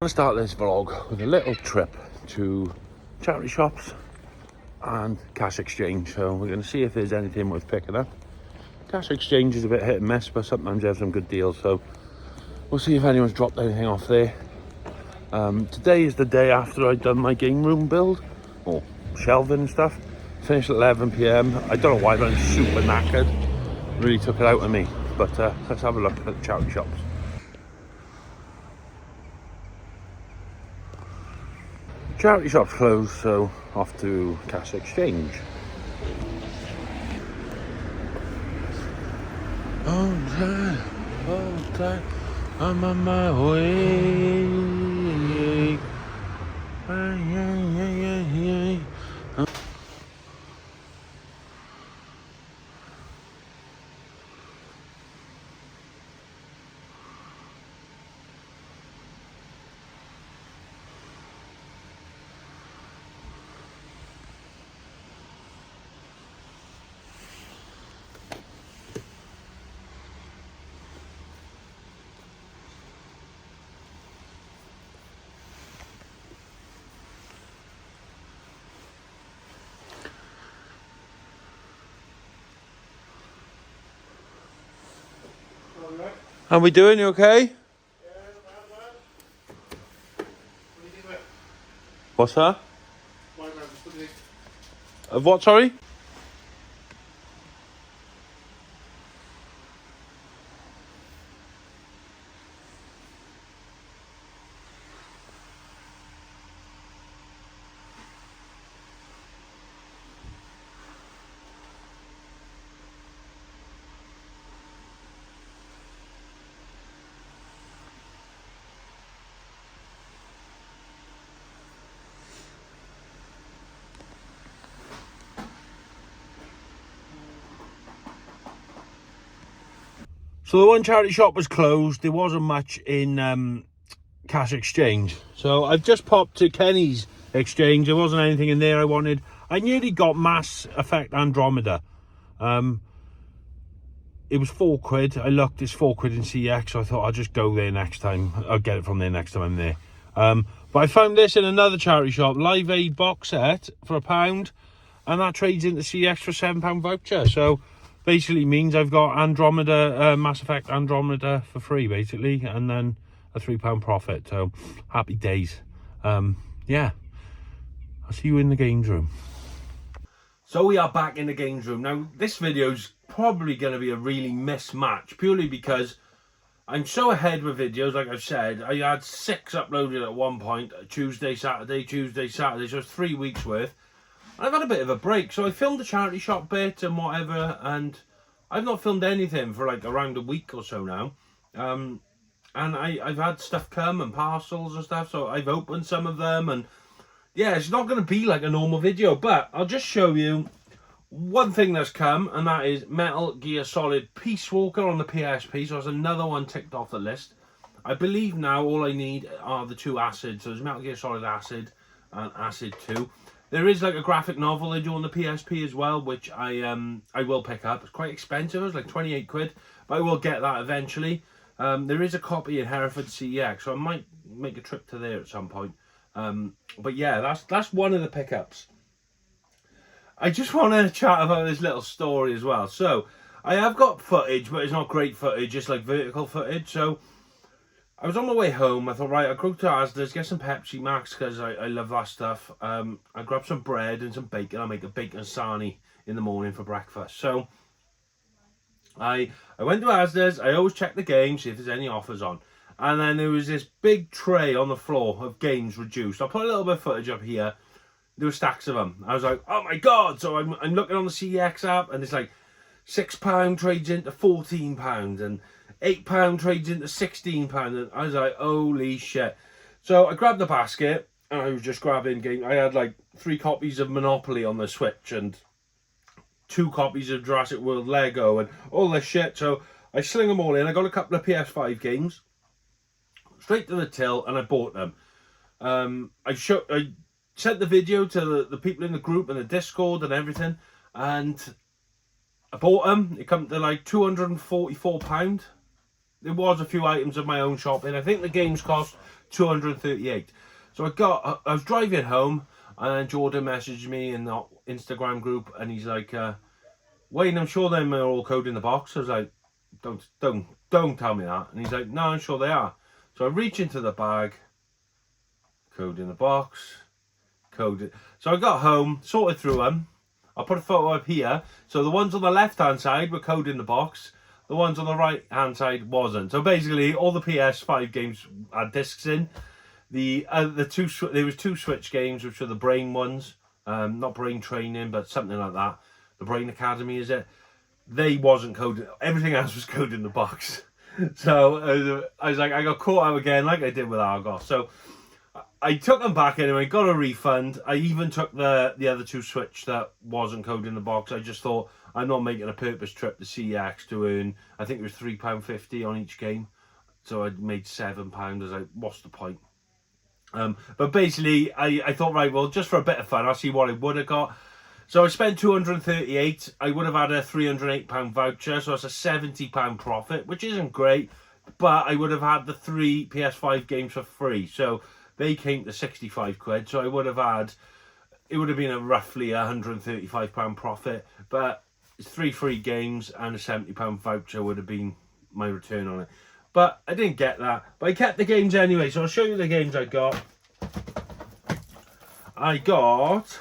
I'm going to start this vlog with a little trip to charity shops and cash exchange. So we're going to see if there's anything worth picking up. Cash exchange is a bit hit and miss, but sometimes they have some good deals. So we'll see if anyone's dropped anything off there. Today is the day after I'd done my game room build, or shelving and stuff. Finished at 11 PM. I don't know why, but I'm super knackered. Really took it out of me. But let's have a look at the charity shops. Charity shop's closed, so off to cash exchange. Oh, time, I'm on my way. How we doing? You okay? Yeah, man. What do you think of it? What's that? My man, what do you think? Of what, sorry? So the one charity shop was closed. There wasn't much in cash exchange. So I've just popped to Kenny's exchange. There wasn't anything in there I wanted. I nearly got Mass Effect Andromeda. It was £4. I looked, it's £4 in CX. So I thought I'll just go there next time. I'll get it from there next time I'm there. But I found this in another charity shop. Live Aid box set for £1. And that trades into CX for £7 voucher. So basically means I've got Andromeda, Mass Effect Andromeda for free, basically, and then a £3 profit. So happy days. Yeah, I'll see you in the games room. So we are back in the games room. Now, this video's probably going to be a really mismatch, purely because I'm so ahead with videos, like I've said. I had 6 uploaded at one point, Tuesday, Saturday, so it's 3 weeks worth. I've had a bit of a break, so I filmed the charity shop bit and whatever, and I've not filmed anything for like around a week or so now. And I've had stuff come and parcels and stuff, so I've opened some of them, and yeah, it's not going to be like a normal video, but I'll just show you one thing that's come, and that is Metal Gear Solid Peace Walker on the PSP, so that's another one ticked off the list. I believe now all I need are the 2 acids, so there's Metal Gear Solid Acid and Acid 2. There is like a graphic novel they do on the PSP as well, which I will pick up. It's quite expensive, it's like £28, but I will get that eventually. There is a copy in Hereford CEX, so I might make a trip to there at some point. But yeah, that's one of the pickups. I just want to chat about this little story as well. So I have got footage, but it's not great footage, just like vertical footage. So I was on my way home. I thought, right, I'll go to Asda's, get some Pepsi Max, because I love that stuff. I grabbed some bread and some bacon. I'll make a bacon sarnie in the morning for breakfast. So I went to Asda's. I always check the game, see if there's any offers on. And then there was this big tray on the floor of games reduced. I'll put a little bit of footage up here. There were stacks of them. I was like, oh my God. So I'm looking on the CX app, and it's like £6 trades into £14, and £8 trades into £16, and I was like, holy shit. So I grabbed the basket, and I was just grabbing game. I had like 3 copies of Monopoly on the Switch, and 2 copies of Jurassic World Lego, and all this shit. So I sling them all in. I got a couple of PS5 games, straight to the till, and I bought them. I sent the video to the people in the group and the Discord and everything, and I bought them. It come to like £244. there was a few items of my own shopping. I think the games cost 238. So I was driving home, and Jordan messaged me in the Instagram group, and he's like, Wayne, I'm sure them are all code in the box. I was like, don't tell me that. And he's like, no, I'm sure they are. So I reach into the bag, code in the box, code. So I got home, sorted through them. I'll put a photo up here. So the ones on the left hand side were code in the box. The ones on the right hand side wasn't. So basically, all the PS5 games had discs in. There was two Switch games, which were the Brain ones, not Brain Training, but something like that. The Brain Academy, is it? They wasn't coded. Everything else was coded in the box. So I was like, I got caught out again, like I did with Argos. So I took them back anyway, got a refund. I even took the other two Switch that wasn't coded in the box. I just thought, I'm not making a purpose trip to CX to earn, I think it was £3.50 on each game. So I made £7. I was like, what's the point? But basically, I thought, right, well, just for a bit of fun, I'll see what I would have got. So I spent 238. I would have had a £308 voucher, so it's a £70 profit, which isn't great, but I would have had the 3 PS5 games for free. So they came to 65 quid, so I would have had, it would have been a roughly £135 profit, but it's 3 free games and a £70 voucher would have been my return on it. But I didn't get that, but I kept the games anyway, so I'll show you the games I got. I got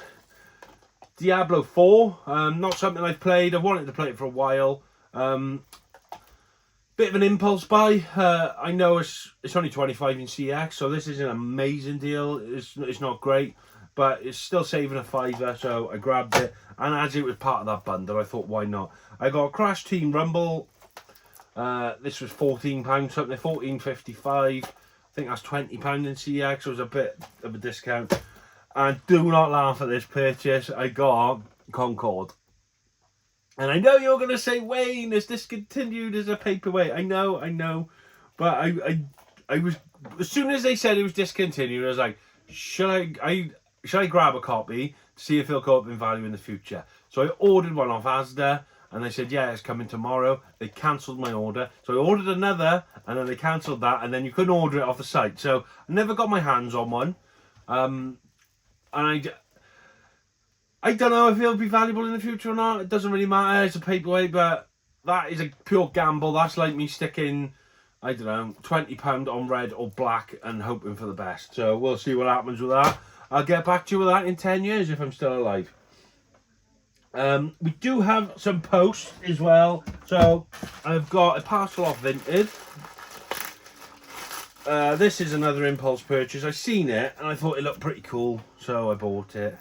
Diablo 4, not something I've played. I wanted to play it for a while. Bit of an impulse buy. I know it's only 25 in CX, so this is an amazing deal. It's not great, but it's still saving a fiver, so I grabbed it. And as it was part of that bundle, I thought, why not? I got Crash Team Rumble. This was £14 something, £14.55. I think that's £20 in CX, so it was a bit of a discount. And do not laugh at this purchase. I got Concord. And I know you're going to say, Wayne, it's discontinued as a paperweight. I know. But I was, as soon as they said it was discontinued, I was like, should I grab a copy to see if it'll go up in value in the future? So I ordered one off Asda, and they said, yeah, it's coming tomorrow. They cancelled my order. So I ordered another, and then they cancelled that, and then you couldn't order it off the site. So I never got my hands on one. And I don't know if it'll be valuable in the future or not. It doesn't really matter. It's a paperweight, but that is a pure gamble. That's like me sticking, I don't know, £20 on red or black and hoping for the best. So we'll see what happens with that. I'll get back to you with that in 10 years if I'm still alive. We do have some posts as well. So I've got a parcel off Vinted. This is another impulse purchase. I seen it and I thought it looked pretty cool, so I bought it.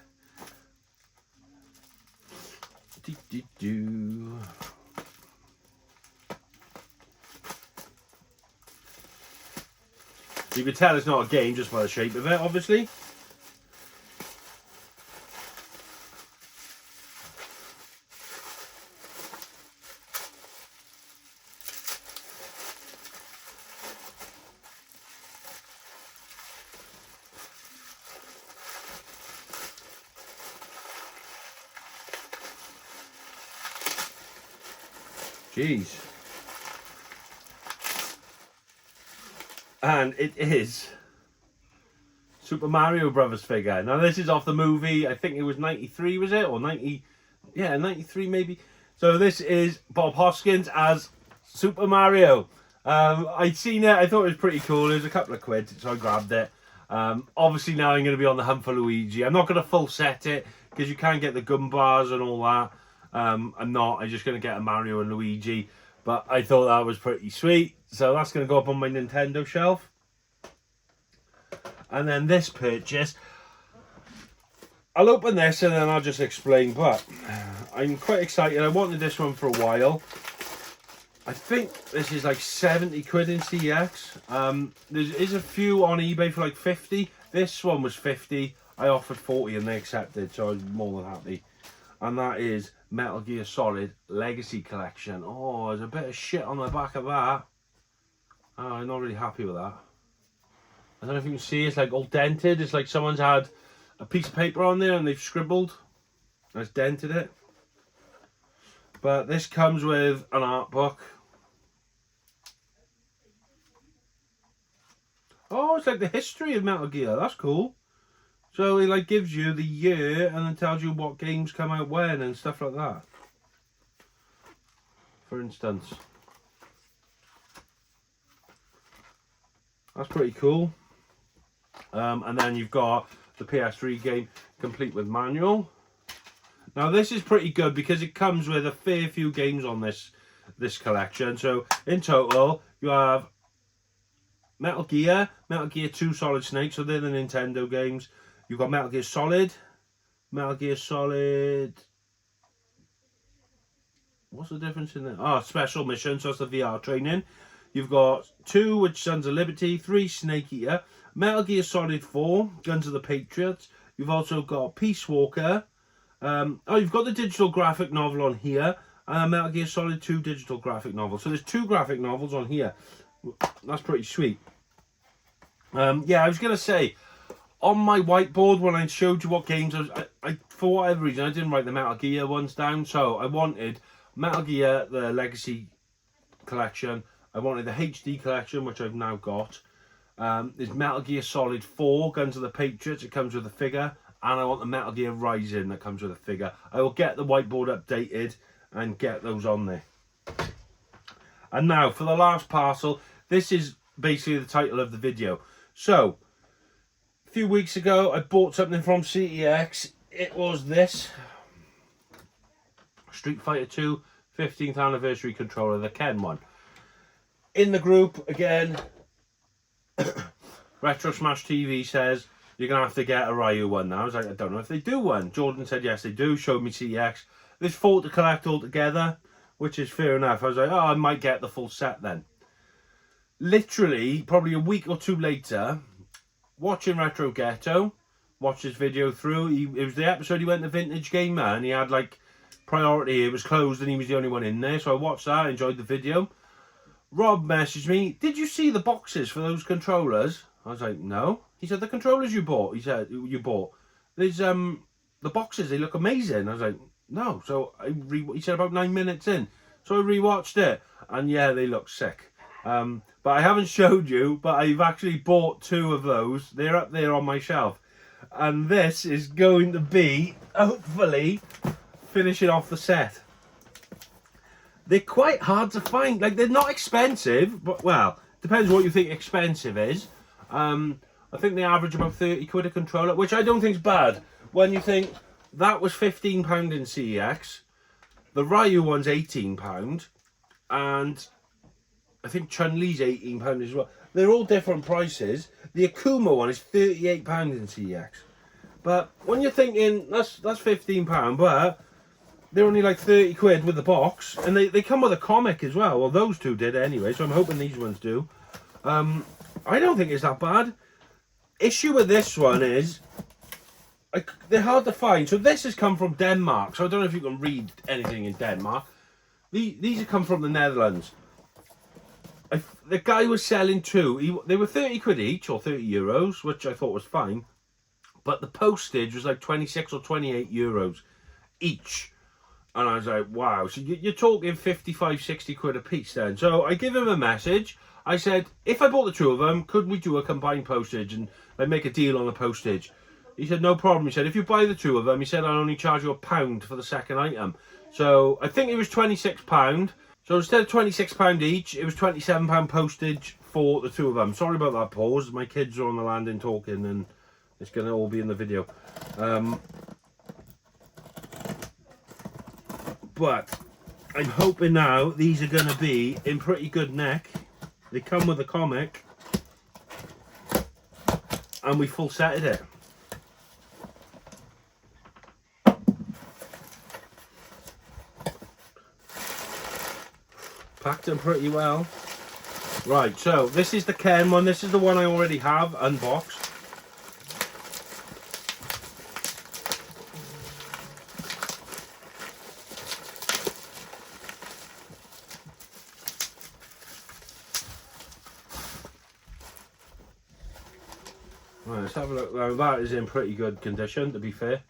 You can tell it's not a game just by the shape of it, obviously. Jeez. And it is Super Mario Brothers figure. Now this is off the movie, I think it was 93, was it? Or 90, yeah, 93 maybe. So this is Bob Hoskins as Super Mario. I'd seen it, I thought it was pretty cool. It was a couple of quid, so I grabbed it. Obviously now I'm going to be on the hunt for Luigi. I'm not going to full set it, because you can't get the Goombas and all that. I'm just going to get a Mario and Luigi, but I thought that was pretty sweet, so that's going to go up on my Nintendo shelf. And then this purchase, I'll open this and then I'll just explain, but I'm quite excited. I wanted this one for a while. I think this is like 70 quid in CX. There is a few on eBay for like 50. This one was 50. I offered 40 and they accepted, so I was more than happy. And that is Metal Gear Solid Legacy Collection. Oh, there's a bit of shit on the back of that. Oh, I'm not really happy with that. I don't know if you can see, it's like all dented. It's like someone's had a piece of paper on there and they've scribbled. And it's dented it. But this comes with an art book. Oh, it's like the history of Metal Gear. That's cool. So it like gives you the year and then tells you what games come out when and stuff like that. For instance. That's pretty cool. And then you've got the PS3 game complete with manual. Now this is pretty good because it comes with a fair few games on this collection. So in total you have Metal Gear 2 Solid Snake, so they're the Nintendo games. You've got Metal Gear Solid, what's the difference in there? Oh, Special Mission, so that's the VR training. You've got 2, which Sons of Liberty, 3, Snake Eater, Metal Gear Solid 4, Guns of the Patriots. You've also got Peace Walker. Oh, you've got the digital graphic novel on here, and Metal Gear Solid 2 digital graphic novel. So there's 2 graphic novels on here. That's pretty sweet. Yeah, I was going to say, on my whiteboard when I showed you what games I for whatever reason, I didn't write the Metal Gear ones down. So I wanted Metal Gear, the Legacy collection. I wanted the HD collection, which I've now got. There's Metal Gear Solid 4, Guns of the Patriots. It comes with a figure. And I want the Metal Gear Rising that comes with a figure. I will get the whiteboard updated and get those on there. And now for the last parcel. This is basically the title of the video. So, a few weeks ago I bought something from CEX. It was this Street Fighter 2 15th anniversary controller, the Ken one. In the group, again, Retro Smash TV says, you're going to have to get a Ryu one now. I was like, I don't know if they do one. Jordan said, yes, they do. Showed me CEX. There's 4 to collect altogether, which is fair enough. I was like, oh, I might get the full set then. Literally, probably a week or 2 later, watching Retro Ghetto, watched his video through. It was the episode he went to Vintage Gamer, and he had, like, priority. It was closed, and he was the only one in there. So I watched that, enjoyed the video. Rob messaged me, did you see the boxes for those controllers? I was like, no. He said, the controllers you bought. He said, you bought. There's, the boxes, they look amazing. I was like, no. So he said about 9 minutes in. So I rewatched it. And yeah, they look sick. But I haven't showed you, but I've actually bought 2 of those. They're up there on my shelf. And this is going to be, hopefully, finishing off the set. They're quite hard to find. Like, they're not expensive, but, well, depends what you think expensive is. I think they average about 30 quid a controller, which I don't think is bad. When you think that was £15 in CEX, the Ryu one's £18, and I think Chun-Li's £18 as well. They're all different prices. The Akuma one is £38 in CEX. But when you're thinking, that's £15, but they're only like 30 quid with the box, and they come with a comic as well. Well, those 2 did anyway, so I'm hoping these ones do. I don't think it's that bad. Issue with this one is they're hard to find. So this has come from Denmark. So I don't know if you can read anything in Denmark. These have come from the Netherlands. The guy was selling 2. They were 30 quid each, or 30 euros, which I thought was fine. But the postage was like 26 or 28 euros each. And I was like, wow. So you're talking 55, 60 quid a piece then. So I give him a message. I said, if I bought the 2 of them, could we do a combined postage and like make a deal on the postage? He said, no problem. He said, if you buy the 2 of them, he said, I'll only charge you £1 for the second item. So I think it was £26. So instead of £26 each, it was £27 postage for the 2 of them. Sorry about that pause. My kids are on the landing talking, and it's going to all be in the video. But I'm hoping now these are going to be in pretty good nick. They come with a comic, and we full setted it. Packed them pretty well. Right, so this is the Ken one. This is the one I already have unboxed. Right, let's have a look. Now that is in pretty good condition, to be fair.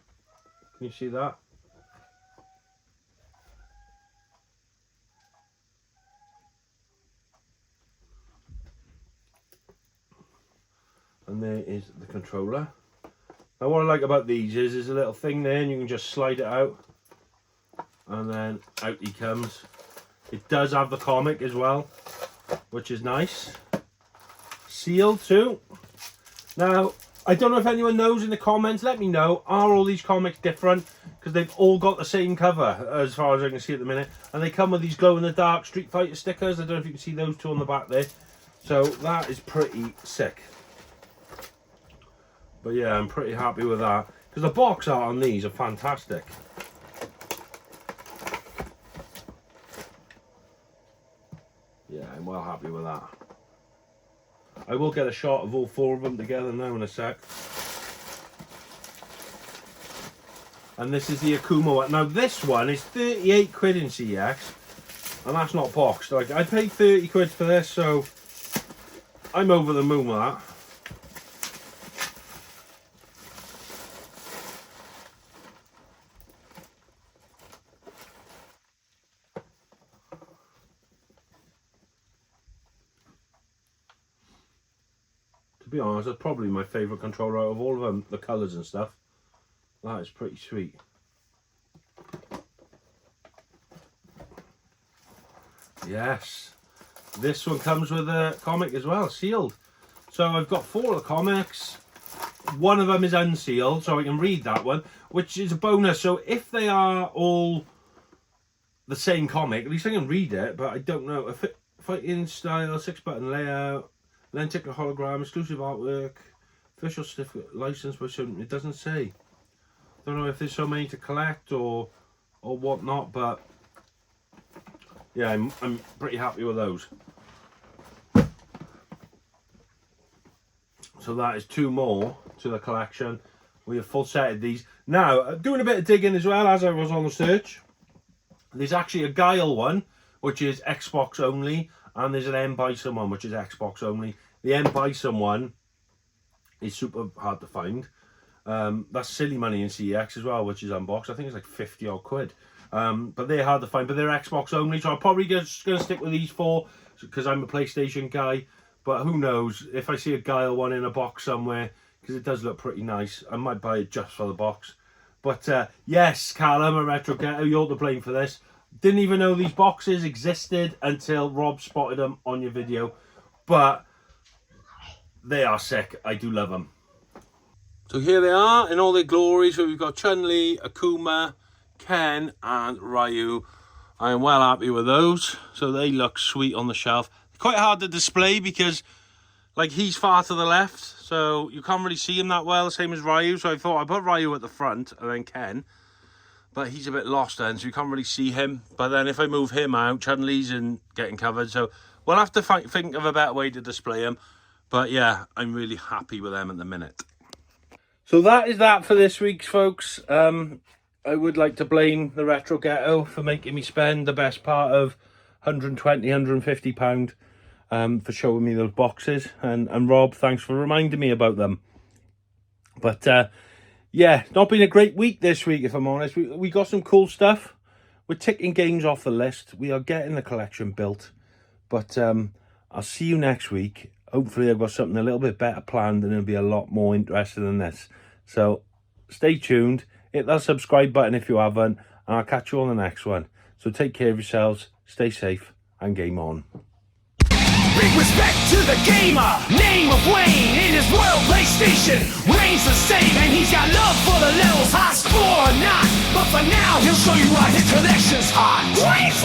Can you see that? And there is the controller. Now what I like about these is there's a little thing there and you can just slide it out. And then out he comes. It does have the comic as well, which is nice. Sealed too. Now, I don't know if anyone knows in the comments, let me know, are all these comics different? Because they've all got the same cover, as far as I can see at the minute. And they come with these glow-in-the-dark Street Fighter stickers. I don't know if you can see those two on the back there. So that is pretty sick. But yeah, I'm pretty happy with that. Because the box art on these are fantastic. Yeah, I'm well happy with that. I will get a shot of all 4 of them together now in a sec. And this is the Akuma one. Now this one is 38 quid in CX. And that's not boxed. Like, I paid 30 quid for this, so I'm over the moon with that. To be honest, that's probably my favourite controller out of all of them, the colours and stuff. That is pretty sweet. Yes, this one comes with a comic as well, sealed. So I've got 4 of the comics. One of them is unsealed, so I can read that one, which is a bonus. So if they are all the same comic, at least I can read it, but I don't know. Fighting style, 6-button layout, Lentic hologram, exclusive artwork, official certificate, license, but it doesn't say. Don't know if there's so many to collect or whatnot, but yeah, I'm pretty happy with those. So that is 2 more to the collection. We have full set of these. Now, doing a bit of digging as well as I was on the search. There's actually a Guile one, which is Xbox only, and there's an M Bison one, which is Xbox only. The M Bison one is super hard to find. That's silly money in CX as well, which is unboxed. I think it's like 50 odd quid. But they're hard to find, but they're Xbox only. So I'm probably just going to stick with these 4 because I'm a PlayStation guy. But who knows, if I see a Guile one in a box somewhere, because it does look pretty nice, I might buy it just for the box. But yes, Callum, a Retro Ghetto, you're to blame for this. Didn't even know these boxes existed until Rob spotted them on your video. But they are sick. I do love them. So here they are in all their glory. So we've got Chun-Li, Akuma, Ken and Ryu. I am well happy with those. So they look sweet on the shelf. Quite hard to display because like he's far to the left. So you can't really see him that well. Same as Ryu. So I thought I'd put Ryu at the front and then Ken. But he's a bit lost then, so you can't really see him. But then if I move him out, Chun-Li's getting covered. So we'll have to think of a better way to display him. But yeah, I'm really happy with them at the minute. So that is that for this week, folks. I would like to blame the Retro Ghetto for making me spend the best part of £120, £150 for showing me those boxes. And Rob, thanks for reminding me about them. But yeah, not been a great week this week, if I'm honest. We got some cool stuff. We're ticking games off the list. We are getting the collection built. But I'll see you next week. Hopefully I've got something a little bit better planned and it'll be a lot more interesting than this. So stay tuned. Hit that subscribe button if you haven't. And I'll catch you on the next one. So take care of yourselves. Stay safe and game on. Big respect to the gamer, name of Wayne. In his world PlayStation reigns the same, and he's got love for the levels, high score or not. But for now, he'll show you why his collection's hot. Wayne's